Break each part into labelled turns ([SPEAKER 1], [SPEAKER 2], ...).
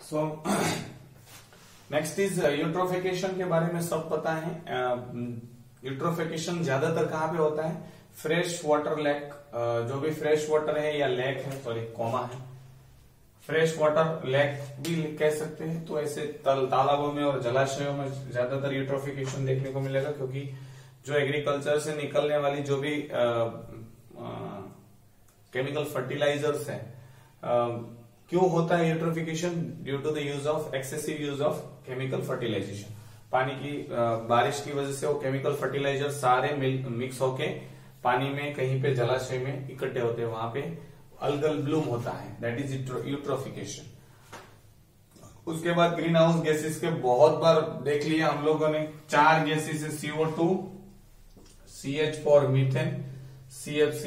[SPEAKER 1] So next is eutrophication के बारे में सब पता है। यूट्रोफिकेशन ज्यादातर कहाँ पे होता है? फ्रेश वाटर लेक, जो भी फ्रेश वाटर है या लेक है, सॉरी कॉमा है, फ्रेश वाटर लेक भी कह सकते हैं। तो ऐसे तालाबों में और जलाशयों में ज्यादातर यूट्रोफिकेशन देखने को मिलेगा, क्योंकि जो एग्रीकल्चर से निकलने वाली जो भी केमिकल फर्टिलाइजर्स है, क्यों होता है eutrophication? Due to the use of excessive use of chemical fertilization. पानी की बारिश की वजह से वो केमिकल फर्टिलाइजर सारे मिक्स होके पानी में कहीं पे जलाशय में इकट्ठे होते हैं, वहां पे अल्गल ब्लूम होता है, दैट इज यूट्रोफिकेशन। उसके बाद ग्रीन हाउस गैसेस के बहुत बार देख लिया हम लोगों ने। 4 गैसेस है, CO2, CH4 methane, CFC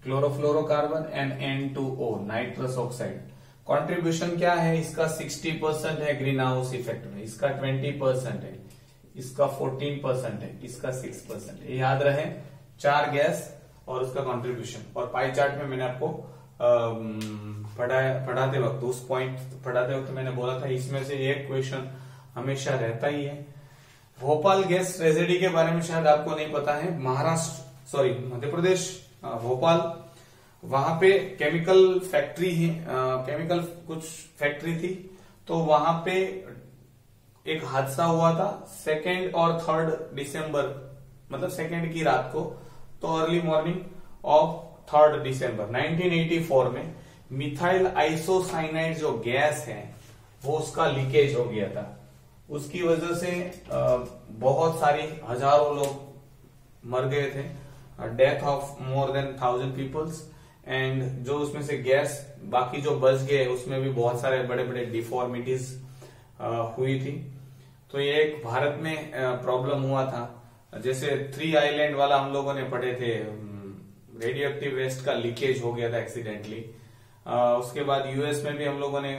[SPEAKER 1] chlorofluorocarbon and N2O nitrous oxide. Contribution क्या है इसका? 60% है ग्रीन हाउस इफेक्ट में, इसका 20% है, इसका 14% है, इसका 6% है। याद रहे 4 गैस और उसका कंट्रीब्यूशन। और पाई चार्ट में मैंने आपको पढ़ाते वक्त, उस पॉइंट पढ़ाते वक्त मैंने बोला था इसमें से एक क्वेश्चन हमेशा रहता ही है। भोपाल गैस ट्रेजेडी के बारे में शायद आपको नहीं पता है। मध्य प्रदेश भोपाल, वहां पे केमिकल फैक्ट्री है, केमिकल कुछ फैक्ट्री थी, तो वहां पे एक हादसा हुआ था 2 और 3 दिसंबर, मतलब 2 की रात को, तो अर्ली मॉर्निंग ऑफ 3 दिसंबर 1984 में मिथाइल आइसोसाइनाइड जो गैस है वो उसका लीकेज हो गया था। उसकी वजह से बहुत सारी हजारों लोग मर गए थे, death of more than 1000 peoples. And जो उसमें से गैस बाकी जो बच गए उसमें भी बहुत सारे बड़े बड़े डिफॉर्मिटीज हुई थी। तो ये एक भारत में प्रॉब्लम हुआ था। जैसे 3 आइलैंड वाला हम लोगों ने पढ़े थे, रेडियो एक्टिव वेस्ट का लीकेज हो गया था एक्सीडेंटली। उसके बाद यूएस में भी हम लोगों ने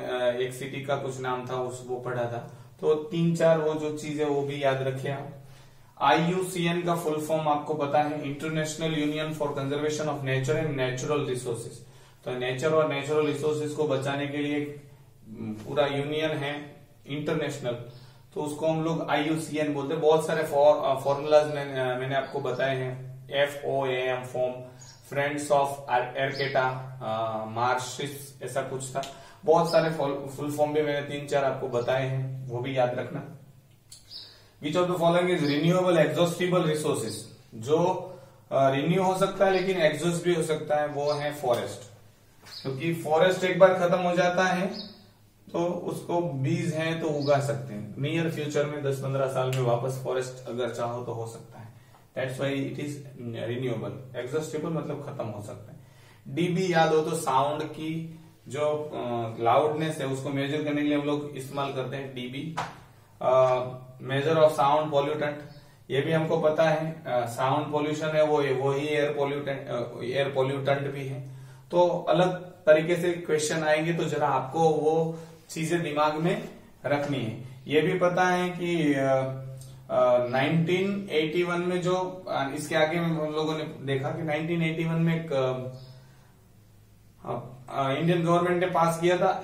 [SPEAKER 1] एक सिटी का कुछ नाम था वो पढ़ा था। तो 3-4 वो जो चीज है वो भी याद रखे आप। IUCN का फुल फॉर्म आपको पता है, international union for conservation of nature and natural resources. तो नेचर और नेचुरल रिसोर्सेज को बचाने के लिए पूरा यूनियन है इंटरनेशनल, तो उसको हम लोग IUCN बोलते हैं। बहुत सारे फॉर्मूलाज मैंने आपको बताए हैं, FOAM फॉर्म, फ्रेंड्स ऑफ एर्केटा, मार्शिस, ऐसा कुछ था। बहुत सारे फुल फॉर्म भी मैंने 3-4 आपको बताए हैं, वो भी याद रखना। Which of the following is renewable exhaustible resources? जो रिन्यू हो सकता है लेकिन एग्जॉस्ट भी हो सकता है, वो है फॉरेस्ट। क्योंकि फॉरेस्ट एक बार खत्म हो जाता है तो उसको बीज हैं तो उगा सकते हैं। नियर फ्यूचर में 10-15 साल में वापस फॉरेस्ट अगर चाहो तो हो सकता है। That's why it is renewable. Exhaustible मतलब खत्म हो सकता है। डीबी याद हो तो साउंड की जो लाउडनेस है उसको मेजर करने के लिए हम लोग इस्तेमाल करते हैं dB. Measure of sound pollutant, ये भी हमको पता है। साउंड पॉल्यूशन है वो ही एयर पॉल्यूटेंट भी है। तो अलग तरीके से क्वेश्चन आएंगे, तो जरा आपको वो चीजें दिमाग में रखनी है। ये भी पता है कि 1981 में जो, इसके आगे में हम लोगों ने देखा कि 1981 में एक इंडियन गवर्नमेंट ने पास किया था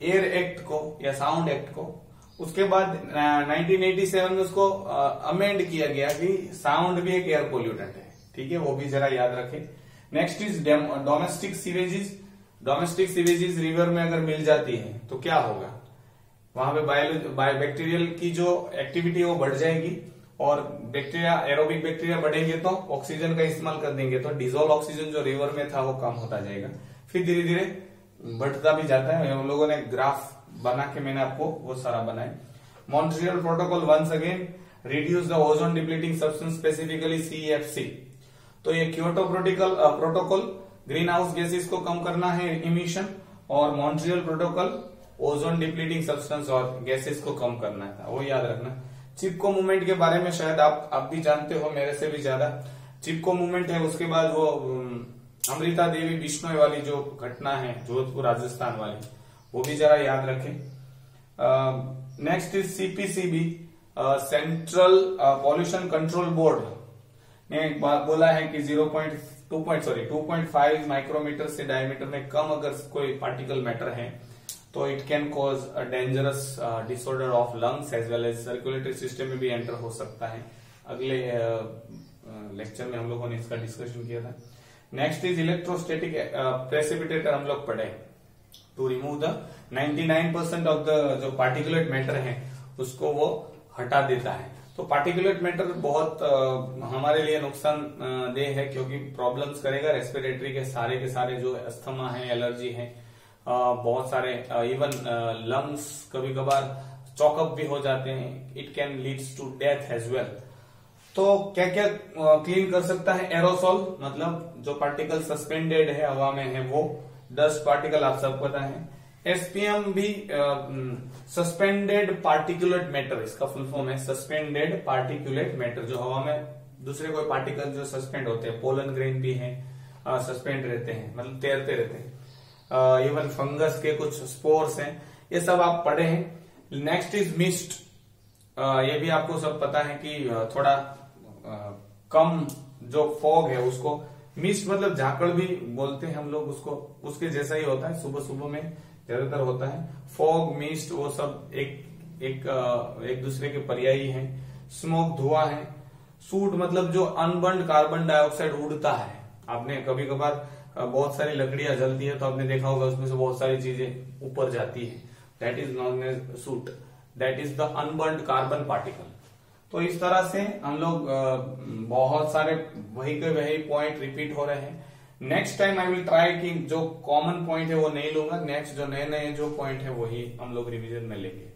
[SPEAKER 1] एयर एक्ट को या साउंड एक्ट को। उसके बाद 1987 में उसको अमेंड किया गया कि साउंड भी एक एयर पोल्यूटेंट है। ठीक है, वो भी जरा याद रखें। Next is domestic सीवेजेस। Domestic सीवेजेस river में अगर मिल जाती है तो क्या होगा? वहां पे बैक्टीरियल की जो एक्टिविटी है वो बढ़ जाएगी, और बैक्टीरिया, एरोबिक बैक्टीरिया बढ़ेंगे तो ऑक्सीजन का इस्तेमाल कर देंगे, तो डिजोल्व ऑक्सीजन जो रिवर में था वो कम होता जाएगा। फिर धीरे धीरे बढ़ता भी जाता है। हम लोगों ने ग्राफ बना के मैंने आपको वो सारा बनाए। Montreal protocol once again reduce the ozone depleting substance specifically CFC। तो ये Kyoto protocol greenhouse gases को कम करना है इमिशन, और Montreal protocol ozone depleting substance और गैसेस को कम करना है, वो याद रखना। चिपको मूवमेंट के बारे में शायद आप भी जानते हो मेरे से भी ज्यादा। चिपको मूवमेंट है, उसके बाद वो अमृता देवी बिश्नोई वाली जो घटना है जोधपुर राजस्थान वाली, वो भी जरा याद रखें। Next is CPCB, central pollution control board ने एक बात बोला है कि 2.5 माइक्रोमीटर से डायमीटर में कम अगर कोई पार्टिकल मैटर है तो it can cause a dangerous disorder of lungs as well as circulatory system में भी एंटर हो सकता है। अगले लेक्चर में हम लोगों ने इसका डिस्कशन किया था। नेक्स्ट इज इलेक्ट्रोस्टैटिक प्रेसिपिटेटर हम लोग पढ़े to remove the 99% of the जो पार्टिकुलेट मैटर है उसको वो हटा देता है। तो पार्टिकुलेट मैटर बहुत हमारे लिए नुकसानदेह है क्योंकि प्रॉब्लम्स करेगा रेस्पिरेटरी के सारे जो अस्थमा है, एलर्जी है, बहुत सारे इवन लंग्स कभी कभार चॉकअप भी हो जाते हैं। It can leads to death as well. तो क्या क्या क्लीन कर सकता है एरोसॉल, मतलब जो पार्टिकल सस्पेंडेड है हवा में है वो, डस्ट पार्टिकल आप सबको पता है। एसपीएम भी सस्पेंडेड पार्टिकुलेट मैटर, इसका फुल फॉर्म है सस्पेंडेड पार्टिकुलेट मैटर, जो हवा में दूसरे कोई पार्टिकल जो सस्पेंड होते हैं, पोलन ग्रेन भी है सस्पेंड रहते हैं, मतलब तैरते रहते हैं। इवन फंगस के कुछ स्पोर्स हैं, ये सब आप पढ़े हैं। नेक्स्ट इज मिस्ट, ये भी आपको सब पता है कि थोड़ा कम जो फॉग है उसको मिस्ट मतलब झाकड़ भी बोलते हैं हम लोग उसको, उसके जैसा ही होता है, सुबह सुबह में ज्यादातर होता है। फॉग, मिस्ट वो सब एक दूसरे के पर्यायी हैं। स्मोक धुआं है। सूट मतलब जो अनबर्न्ड कार्बन डाइऑक्साइड उड़ता है। आपने कभी कभार बहुत सारी लकड़ियां जलती है तो आपने देखा होगा उसमें से बहुत सारी चीजें ऊपर जाती है, that is known as soot, that is the unburned carbon particle. तो इस तरह से हम लोग बहुत सारे वही के वही पॉइंट रिपीट हो रहे हैं। Next time I will try कि जो कॉमन पॉइंट है वो नहीं लूंगा, नेक्स्ट जो नए नए जो पॉइंट है वही हम लोग रिवीजन में लेंगे।